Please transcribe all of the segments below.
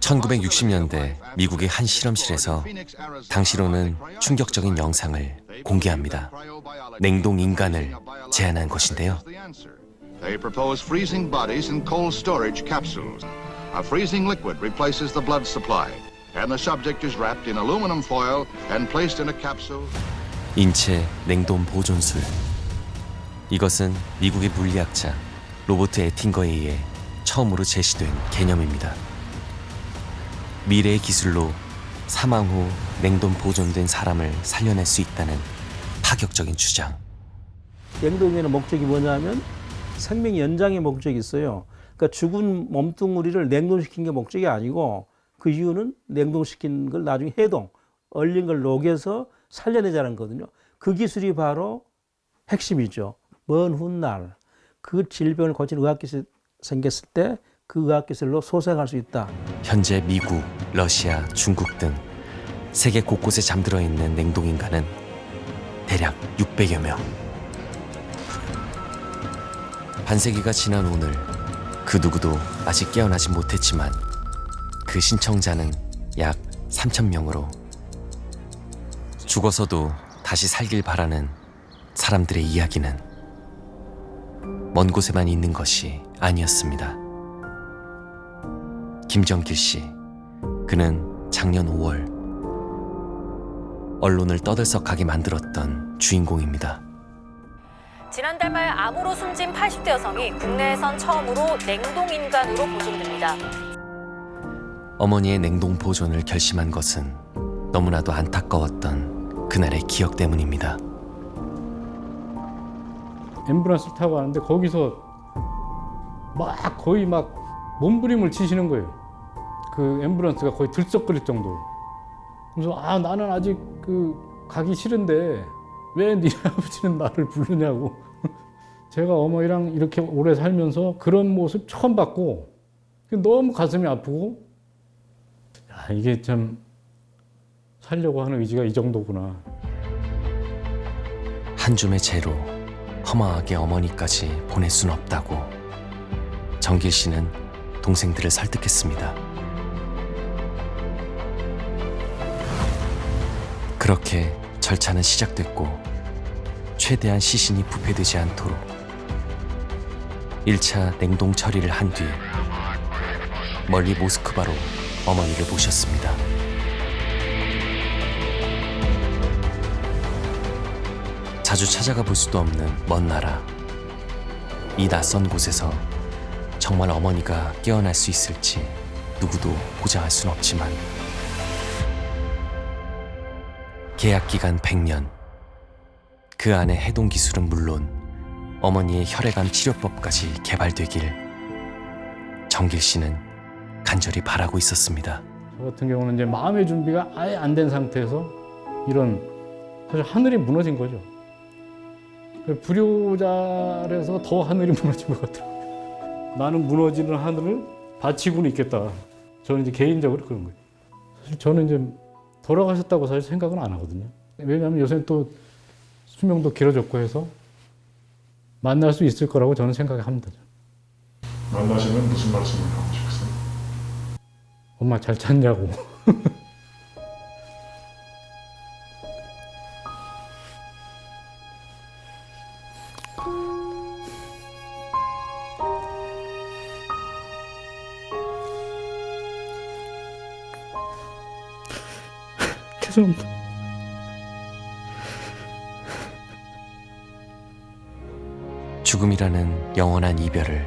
1960년대 미국의 한 실험실에서 당시로는 충격적인 영상을 공개합니다. 냉동 인간을 제안한 것인데요. They propose freezing bodies in cold storage capsules. A freezing liquid replaces the blood supply, and the subject is wrapped in aluminum foil and placed in a capsule. 인체 냉동 보존술. 이것은 미국의 물리학자 로버트 에팅거에 의해 처음으로 제시된 개념입니다. 미래의 기술로 사망 후 냉동 보존된 사람을 살려낼 수 있다는 파격적인 주장. 냉동에는 목적이 뭐냐면 생명 연장의 목적이 있어요. 그러니까 죽은 몸뚱어리를 냉동시킨 게 목적이 아니고 그 이유는 냉동시킨 걸 나중에 해동, 얼린 걸 녹여서 살려내자는 거거든요. 그 기술이 바로 핵심이죠. 먼 훗날 그 질병을 고치는 의학기술이 생겼을 때 그 의학기술로 소생할 수 있다. 현재 미국, 러시아, 중국 등 세계 곳곳에 잠들어 있는 냉동인간은 대략 600여 명. 반세기가 지난 오늘 그 누구도 아직 깨어나지 못했지만 그 신청자는 약 3,000명으로 죽어서도 다시 살길 바라는 사람들의 이야기는 먼 곳에만 있는 것이 아니었습니다. 김정길 씨, 그는 작년 5월 언론을 떠들썩하게 만들었던 주인공입니다. 지난달 말 암으로 숨진 80대 여성이 국내에선 처음으로 냉동인간으로 보존됩니다. 어머니의 냉동 보존을 결심한 것은 너무나도 안타까웠던 그날의 기억 때문입니다. 앰뷸런스를 타고 가는데 거기서 거의 몸부림을 치시는 거예요. 그 앰뷸런스가 거의 들썩거릴 정도로. 그래서 나는 아직 가기 싫은데 왜 네 아버지는 나를 부르냐고. 제가 어머니랑 이렇게 오래 살면서 그런 모습 처음 봤고 너무 가슴이 아프고 이게 참 살려고 하는 의지가 이 정도구나. 한 줌의 재로 허망하게 어머니까지 보낼 수는 없다고 정길 씨는 동생들을 설득했습니다. 그렇게 절차는 시작됐고 최대한 시신이 부패되지 않도록 1차 냉동 처리를 한 뒤 멀리 모스크바로 어머니를 모셨습니다. 자주 찾아가 볼 수도 없는 먼 나라. 이 낯선 곳에서 정말 어머니가 깨어날 수 있을지 누구도 보장할 수는 없지만 계약 기간 100년. 그 안에 해동 기술은 물론 어머니의 혈액암 치료법까지 개발되길 정길 씨는 간절히 바라고 있었습니다. 저 같은 경우는 이제 마음의 준비가 아예 안 된 상태에서 사실 하늘이 무너진 거죠. 불효자라서 더 하늘이 무너진 것 같아요. 나는 무너지는 하늘을 바치고는 있겠다. 저는 이제 개인적으로 그런 거예요. 사실 저는 이제 돌아가셨다고 사실 생각은 안 하거든요. 왜냐하면 요새 또 수명도 길어졌고 해서 만날 수 있을 거라고 저는 생각합니다. 만나시면 무슨 말씀을 하고 싶으세요? 엄마 잘 찾냐고. 죄송합니다. 죽음이라는 영원한 이별을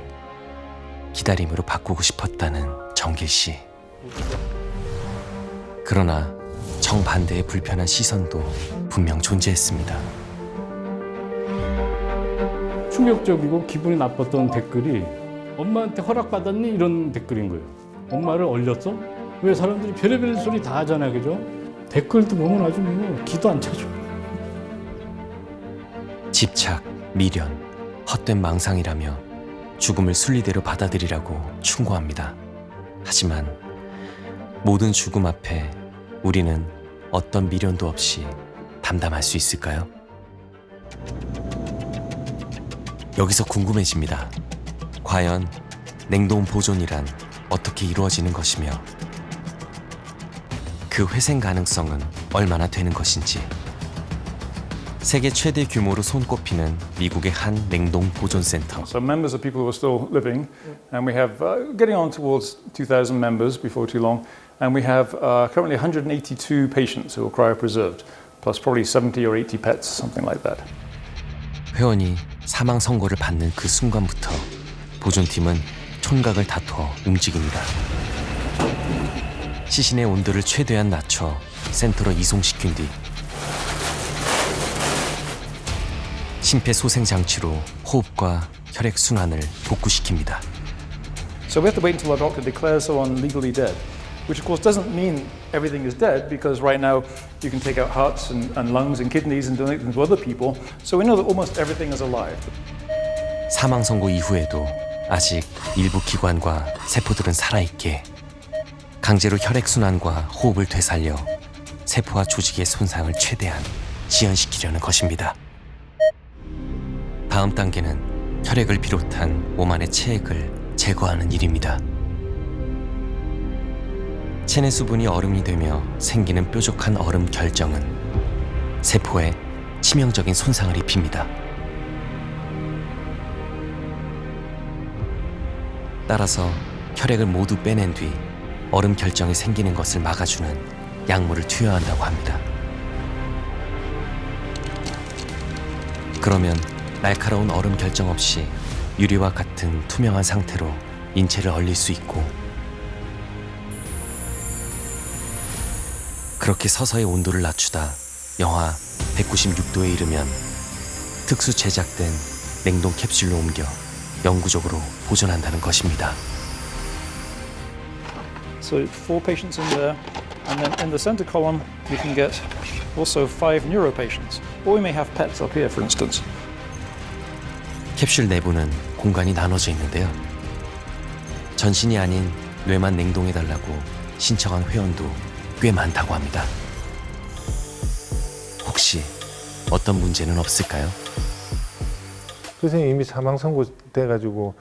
기다림으로 바꾸고 싶었다는 정길 씨. 그러나 정반대의 불편한 시선도 분명 존재했습니다. 충격적이고 기분이 나빴던 댓글이 엄마한테 허락받았니? 이런 댓글인 거예요. 엄마를 얼렸어? 왜 사람들이 별의별 소리 다 하잖아요, 그죠? 댓글도 보면 아주 기도 안 차죠. 집착, 미련, 헛된 망상이라며 죽음을 순리대로 받아들이라고 충고합니다. 하지만 모든 죽음 앞에 우리는 어떤 미련도 없이 담담할 수 있을까요? 여기서 궁금해집니다. 과연 냉동 보존이란 어떻게 이루어지는 것이며 그 회생 가능성은 얼마나 되는 것인지. 세계 최대 규모로 손꼽히는 미국의 한 냉동 보존센터. So members are people who are still living, and we have getting on towards 2,000 members before too long, and we have currently 182 patients who are cryopreserved, plus probably 70 or 80 pets, something like that. 회원이 사망 선고를 받는 그 순간부터 보존팀은 촌각을 다투어 움직입니다. 시신의 온도를 최대한 낮춰 센터로 이송시킨 뒤 심폐소생 장치로 호흡과 혈액 순환을 복구시킵니다. So we have to wait until our doctor declares someone legally dead, which of course doesn't mean everything is dead, because right now you can take out hearts and lungs and kidneys and donate them to other people. So we know that almost everything is alive. 사망 선고 이후에도 아직 일부 기관과 세포들은 살아있게 강제로 혈액 순환과 호흡을 되살려 세포와 조직의 손상을 최대한 지연시키려는 것입니다. 다음 단계는 혈액을 비롯한 몸 안의 체액을 제거하는 일입니다. 체내 수분이 얼음이 되며 생기는 뾰족한 얼음 결정은 세포에 치명적인 손상을 입힙니다. 따라서 혈액을 모두 빼낸 뒤 얼음 결정이 생기는 것을 막아주는 약물을 투여한다고 합니다. 그러면 날카로운 얼음 결정 없이 유리와 같은 투명한 상태로 인체를 얼릴 수 있고, 그렇게 서서히 온도를 낮추다 영하 196도에 이르면 특수 제작된 냉동 캡슐로 옮겨 영구적으로 보존한다는 것입니다. So 4 patients in there, and then in the center column we can get also 5 neuro patients. Or we may have pets up here, for instance. 캡슐 내부는 공간이 나눠져 있는데요. 전신이 아닌 뇌만 냉동해달라고 신청한 회원도 꽤 많다고 합니다. 혹시 어떤 문제는 없을까요? 선생님이 이미 사망 선고돼가지고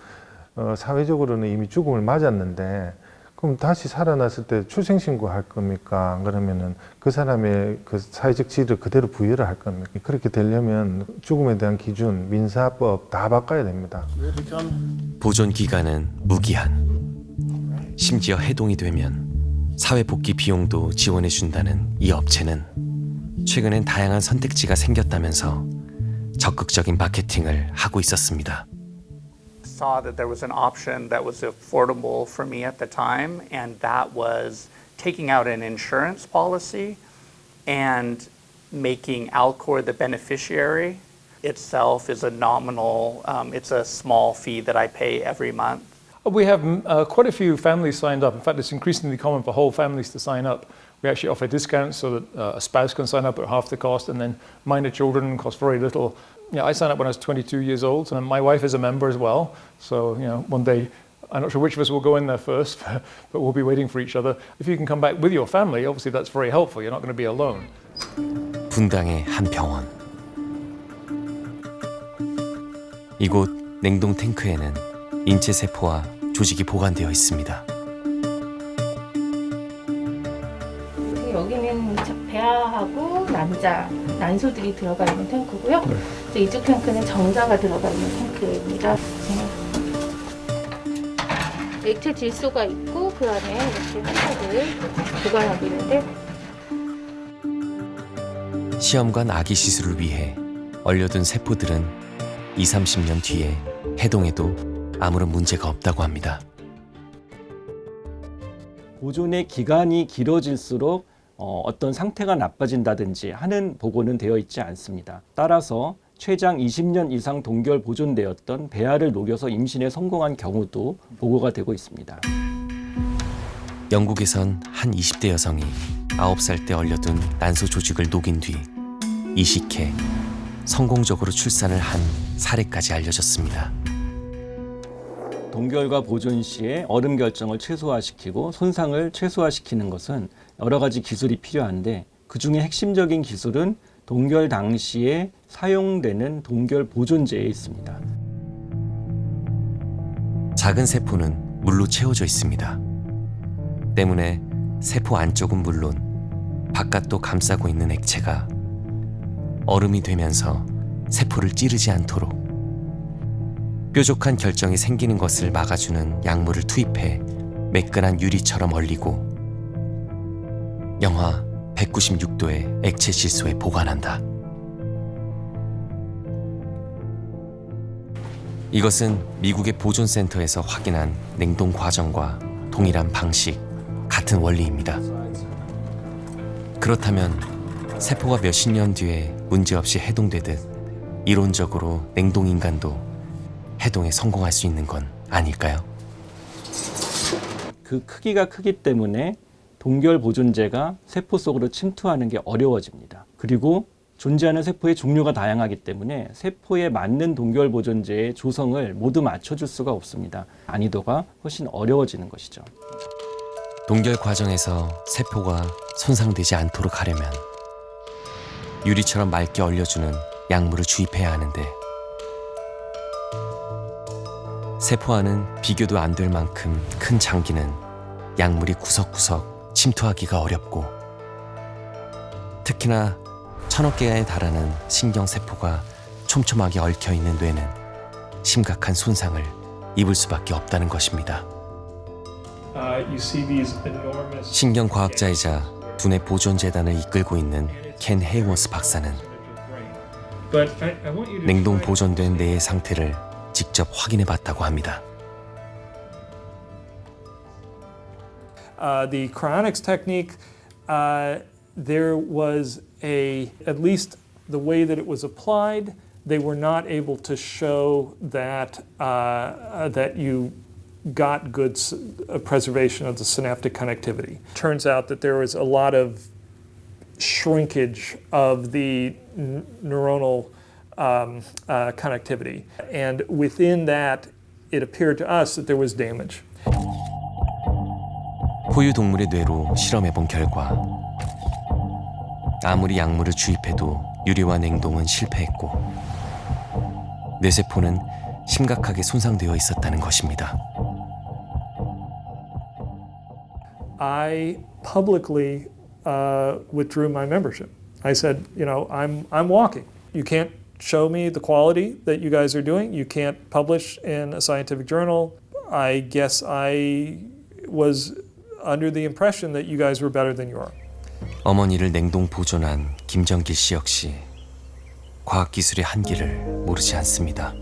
사회적으로는 이미 죽음을 맞았는데, 그럼 다시 살아났을 때 출생신고 할 겁니까? 안 그러면은 그 사람의 그 사회적 지위를 그대로 부여를 할 겁니까? 그렇게 되려면 죽음에 대한 기준, 민사법 다 바꿔야 됩니다. 보존 기간은 무기한. 심지어 해동이 되면 사회복귀 비용도 지원해준다는 이 업체는 최근엔 다양한 선택지가 생겼다면서 적극적인 마케팅을 하고 있었습니다. Saw that there was an option that was affordable for me at the time, and that was taking out an insurance policy and making Alcor the beneficiary. Itself is a nominal, it's a small fee that I pay every month. We have quite a few families signed up. In fact, it's increasingly common for whole families to sign up. We actually offer discounts so that a spouse can sign up at half the cost, and then minor children cost very little. Yeah, I signed up when I was 22 years old, and my wife is a member as well. So, one day, I'm not sure which of us will go in there first, but we'll be waiting for each other. If you can come back with your family, obviously that's very helpful. You're not going to be alone. 분당의 한 병원. 이곳 냉동 탱크에는 인체 세포와 조직이 보관되어 있습니다. 여기는 배아하고 난소들이 들어가 있는 탱크고요. 이쪽 탱크는 정자가 들어가 있는 탱크입니다. 액체 질소가 있고 그 안에 이렇게 세포를 보관하고 있는데, 시험관 아기 시술을 위해 얼려둔 세포들은 20-30년 뒤에 해동해도 아무런 문제가 없다고 합니다. 보존의 기간이 길어질수록 어떤 상태가 나빠진다든지 하는 보고는 되어 있지 않습니다. 따라서 최장 20년 이상 동결 보존되었던 배아를 녹여서 임신에 성공한 경우도 보고가 되고 있습니다. 영국에선 한 20대 여성이 9살 때 얼려둔 난소 조직을 녹인 뒤 이식해 성공적으로 출산을 한 사례까지 알려졌습니다. 동결과 보존 시에 얼음 결정을 최소화시키고 손상을 최소화시키는 것은 여러 가지 기술이 필요한데, 그 중에 핵심적인 기술은 동결 당시에 사용되는 동결 보존제에 있습니다. 작은 세포는 물로 채워져 있습니다. 때문에 세포 안쪽은 물론 바깥도 감싸고 있는 액체가 얼음이 되면서 세포를 찌르지 않도록 뾰족한 결정이 생기는 것을 막아주는 약물을 투입해 매끈한 유리처럼 얼리고 영하 196도의 액체 질소에 보관한다. 이것은 미국의 보존센터에서 확인한 냉동 과정과 동일한 방식, 같은 원리입니다. 그렇다면 세포가 몇십 년 뒤에 문제없이 해동되듯 이론적으로 냉동인간도 해동에 성공할 수 있는 건 아닐까요? 그 크기가 크기 때문에 동결 보존제가 세포 속으로 침투하는 게 어려워집니다. 그리고 존재하는 세포의 종류가 다양하기 때문에 세포에 맞는 동결 보존제의 조성을 모두 맞춰줄 수가 없습니다. 난이도가 훨씬 어려워지는 것이죠. 동결 과정에서 세포가 손상되지 않도록 하려면 유리처럼 맑게 얼려주는 약물을 주입해야 하는데 세포와는 비교도 안 될 만큼 큰 장기는 약물이 구석구석 침투하기가 어렵고 특히나 1000억 개에 달하는 신경세포가 촘촘하게 얽혀있는 뇌는 심각한 손상을 입을 수밖에 없다는 것입니다. 신경과학자이자 두뇌 보존재단을 이끌고 있는 켄 헤이워스 박사는 냉동 보존된 뇌의 상태를 직접 확인해 봤다고 합니다. The cryonics technique, there was at least the way that it was applied, they were not able to show that that you got good preservation of the synaptic connectivity. Turns out that there was a lot of shrinkage of the neuronal connectivity, and within that, it appeared to us that there was damage. 포유동물의 뇌로 실험해 본 결과 아무리 약물을 주입해도 유리와 냉동은 실패했고 뇌세포는 심각하게 손상되어 있었다는 것입니다. I publicly withdrew my membership. I said, you know, I'm walking. You can't show me the quality that you guys are doing. You can't publish in a scientific journal. I guess I was under the impression that you guys were better than you are. 어머니를 냉동 보존한 김정길 씨 역시 과학기술의 한계를 모르지 않습니다.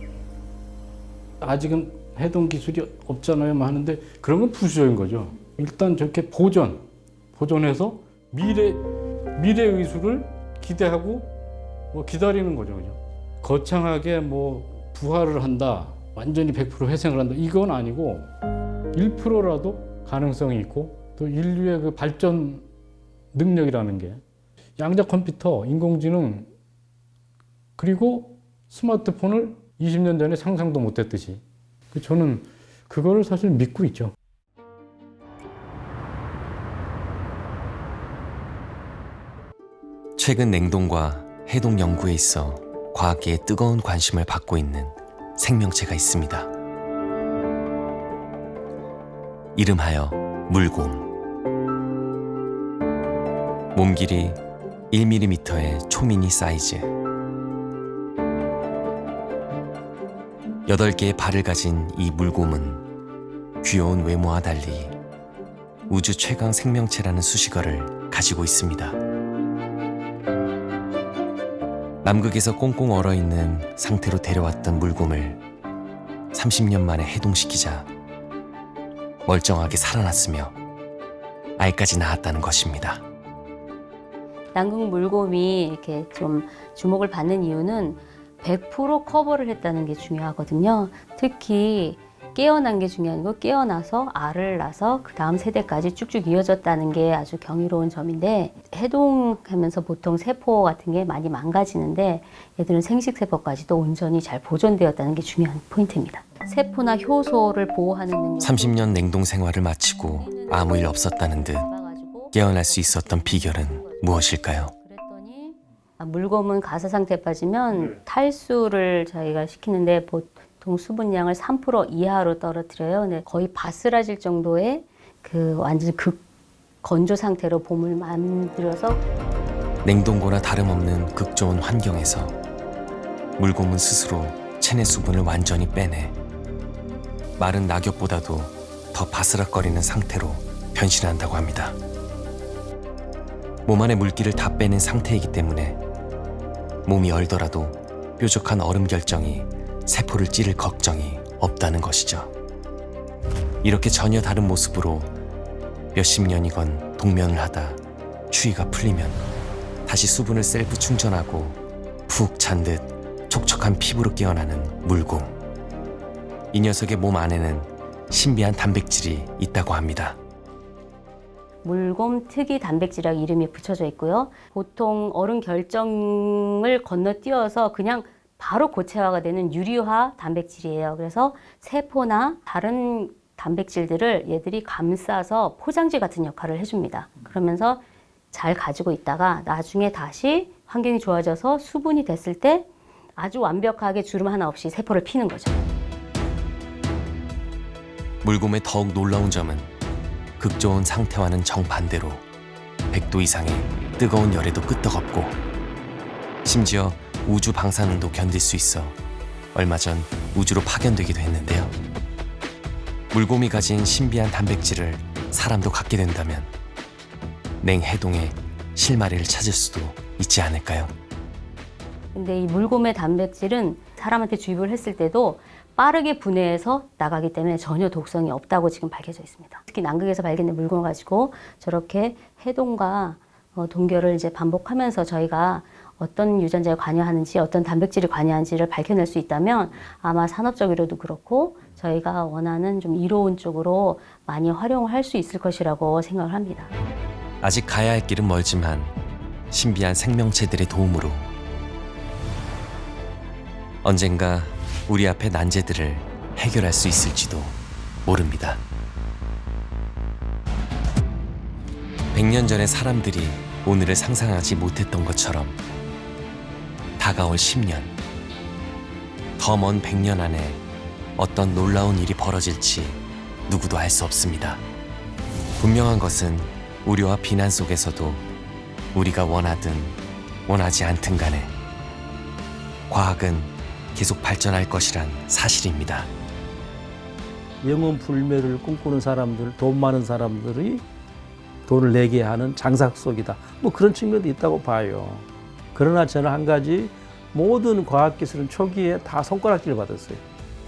아직은 해동 기술이 없잖아요 하는데 그런 건 부수적인 거죠. 일단 저렇게 보존해서 미래 의술을 기대하고 기다리는 거죠. 그죠? 거창하게 부활을 한다, 완전히 100% 회생을 한다 이건 아니고 1%라도 가능성이 있고 또 인류의 그 발전 능력이라는 게 양자 컴퓨터, 인공지능 그리고 스마트폰을 20년 전에 상상도 못했듯이 저는 그거를 사실 믿고 있죠. 최근 냉동과 해동 연구에 있어 과학계의 뜨거운 관심을 받고 있는 생명체가 있습니다. 이름하여 물곰. 몸 길이 1mm의 초미니 사이즈. 8개의 발을 가진 이 물곰은 귀여운 외모와 달리 우주 최강 생명체라는 수식어를 가지고 있습니다. 남극에서 꽁꽁 얼어있는 상태로 데려왔던 물곰을 30년 만에 해동시키자 멀쩡하게 살아났으며 알까지 낳았다는 것입니다. 남극 물곰이 이렇게 좀 주목을 받는 이유는 100% 커버를 했다는 게 중요하거든요. 특히 깨어난 게 중요한 거, 깨어나서 알을 낳아서 그 다음 세대까지 쭉쭉 이어졌다는 게 아주 경이로운 점인데 해동하면서 보통 세포 같은 게 많이 망가지는데 얘들은 생식세포까지도 온전히 잘 보존되었다는 게 중요한 포인트입니다. 세포나 효소를 보호하는 능력 30년 냉동 생활을 마치고 아무 일 없었다는 듯 깨어날 수 있었던 비결은 무엇일까요? 그랬더니 물곰은 가사 상태에 빠지면 탈수를 저희가 시키는데 보통 수분량을 3% 이하로 떨어뜨려요. 근데 거의 바스라질 정도의 그 완전 건조 상태로 봄을 만들어서 냉동고나 다름없는 극좋은 환경에서 물곰은 스스로 체내 수분을 완전히 빼내 마른 낙엽보다도 더 바스락거리는 상태로 변신한다고 합니다. 몸 안의 물기를 다 빼낸 상태이기 때문에 몸이 얼더라도 뾰족한 얼음 결정이 세포를 찌를 걱정이 없다는 것이죠. 이렇게 전혀 다른 모습으로 몇십 년이건 동면을 하다 추위가 풀리면 다시 수분을 셀프 충전하고 푹 찬 듯 촉촉한 피부로 깨어나는 물곰. 이 녀석의 몸 안에는 신비한 단백질이 있다고 합니다. 물곰 특이 단백질이라고 이름이 붙여져 있고요. 보통 얼음 결정을 건너뛰어서 그냥 바로 고체화가 되는 유리화 단백질이에요. 그래서 세포나 다른 단백질들을 얘들이 감싸서 포장지 같은 역할을 해줍니다. 그러면서 잘 가지고 있다가 나중에 다시 환경이 좋아져서 수분이 됐을 때 아주 완벽하게 주름 하나 없이 세포를 피는 거죠. 물곰의 더욱 놀라운 점은 극좋은 상태와는 정반대로 100도 이상의 뜨거운 열에도 끄떡없고 심지어 우주 방사능도 견딜 수 있어 얼마 전 우주로 파견되기도 했는데요. 물곰이 가진 신비한 단백질을 사람도 갖게 된다면 냉해동의 실마리를 찾을 수도 있지 않을까요? 근데 이 물곰의 단백질은 사람한테 주입을 했을 때도 빠르게 분해해서 나가기 때문에 전혀 독성이 없다고 지금 밝혀져 있습니다. 특히 남극에서 발견된 물곰을 가지고 저렇게 해동과 동결을 이제 반복하면서 저희가 어떤 유전자에 관여하는지 어떤 단백질이 관여하는지를 밝혀낼 수 있다면 아마 산업적으로도 그렇고 저희가 원하는 좀 이로운 쪽으로 많이 활용을 할 수 있을 것이라고 생각을 합니다. 아직 가야 할 길은 멀지만 신비한 생명체들의 도움으로 언젠가 우리 앞의 난제들을 해결할 수 있을지도 모릅니다. 100년 전의 사람들이 오늘을 상상하지 못했던 것처럼 다가올 10년, 더 먼 100년 안에 어떤 놀라운 일이 벌어질지 누구도 알 수 없습니다. 분명한 것은 우려와 비난 속에서도 우리가 원하든 원하지 않든 간에 과학은 계속 발전할 것이란 사실입니다. 영원 불멸을 꿈꾸는 사람들, 돈 많은 사람들이 돈을 내게 하는 장사 속이다. 뭐 그런 측면도 있다고 봐요. 그러나 저는 한 가지, 모든 과학기술은 초기에 다 손가락질을 받았어요.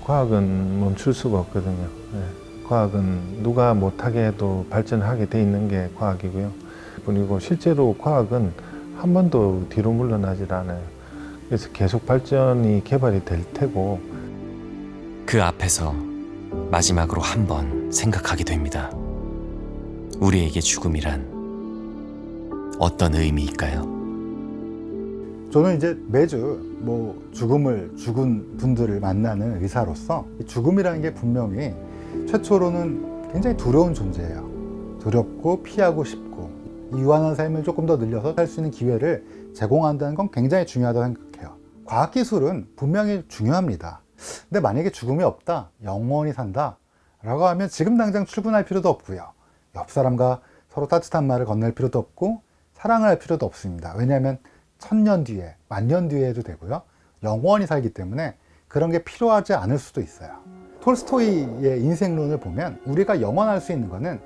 과학은 멈출 수가 없거든요. 네. 과학은 누가 못하게 해도 발전하게 돼 있는 게 과학이고요. 그리고 실제로 과학은 한 번도 뒤로 물러나질 않아요. 그래서 계속 발전이 개발이 될 테고. 그 앞에서 마지막으로 한 번 생각하게 됩니다. 우리에게 죽음이란 어떤 의미일까요? 저는 이제 매주 죽은 분들을 만나는 의사로서 죽음이라는 게 분명히 최초로는 굉장히 두려운 존재예요. 두렵고 피하고 싶고 유한한 삶을 조금 더 늘려서 살 수 있는 기회를 제공한다는 건 굉장히 중요하다고 생각해요. 과학기술은 분명히 중요합니다. 근데 만약에 죽음이 없다, 영원히 산다 라고 하면 지금 당장 출근할 필요도 없고요. 옆 사람과 서로 따뜻한 말을 건넬 필요도 없고 사랑을 할 필요도 없습니다. 왜냐하면 1000년 뒤에, 10,000년 뒤에 해도 되고요. 영원히 살기 때문에 그런 게 필요하지 않을 수도 있어요. 톨스토이의 인생론을 보면 우리가 영원할 수 있는 거는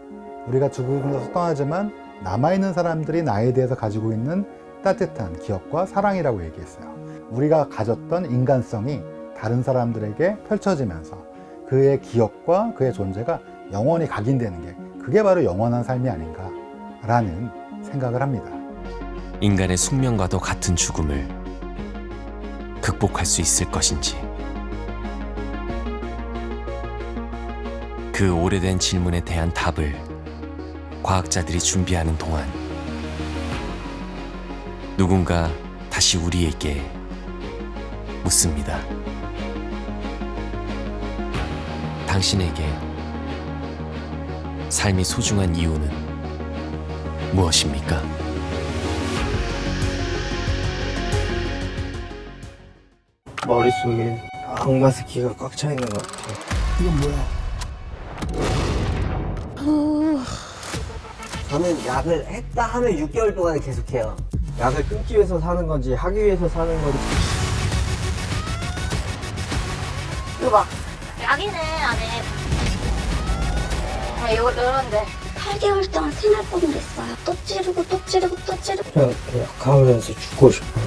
우리가 죽으면서 떠나지만 남아있는 사람들이 나에 대해서 가지고 있는 따뜻한 기억과 사랑이라고 얘기했어요. 우리가 가졌던 인간성이 다른 사람들에게 펼쳐지면서 그의 기억과 그의 존재가 영원히 각인되는 게, 그게 바로 영원한 삶이 아닌가라는 생각을 합니다. 인간의 숙명과도 같은 죽음을 극복할 수 있을 것인지, 그 오래된 질문에 대한 답을 과학자들이 준비하는 동안 누군가 다시 우리에게 묻습니다. 당신에게 삶이 소중한 이유는 무엇입니까? 머릿속에 악마 새끼가 꽉 차 있는 것 같아. 이건 뭐야? 저는 약을 했다 하면 6개월 동안 계속해요. 약을 끊기 위해서 사는 건지 하기 위해서 사는 건지. 이거 봐. 약이네 안에. 이런데 8개월 동안 생활 뻔을 했어요. 또 찌르고 또 찌르고 또 찌르고. 그냥 약하면서 죽고 싶어요.